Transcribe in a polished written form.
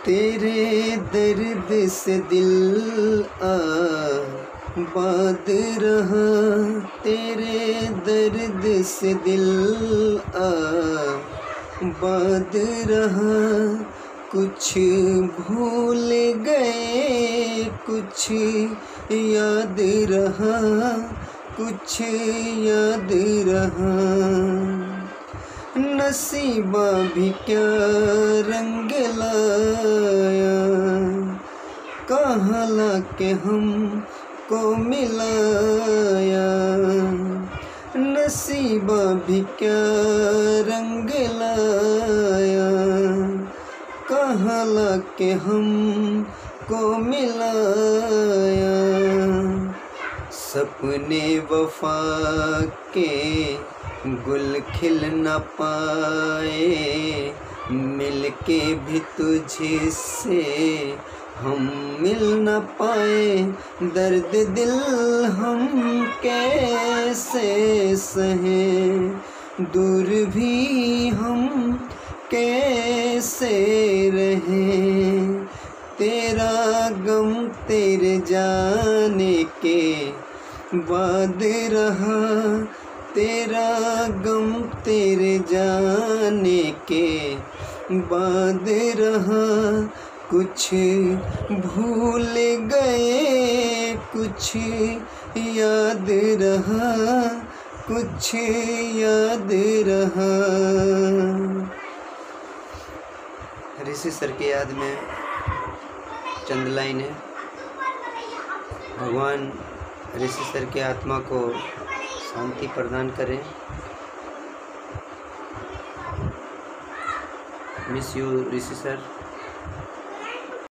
तेरे दर्द से दिल आबाद रहा, तेरे दर्द से दिल आबाद रहा। कुछ भूल गए कुछ याद रहा, कुछ याद रहा। नसीबा भी क्या रंग लाया, कहाँ लाके हमको मिलाया। नसीबा भी क्या रंग लाया, कहाँ लाके हमको मिलाया। सपने वफा के गुल खिल न पाए, मिलके भी तुझसे हम मिल न पाए। दर्द दिल हम कैसे सहें, दूर भी हम कैसे रहें। तेरा गम तेरे जाने के बाद रहा, तेरा गम तेरे जाने के बाद रहा। कुछ भूल गए कुछ याद रहा, कुछ याद रहा। ऋषि सर की याद में चंद लाइन है। भगवान ऋषि सर की आत्मा को शांति प्रदान करें। Miss you Rishi sir.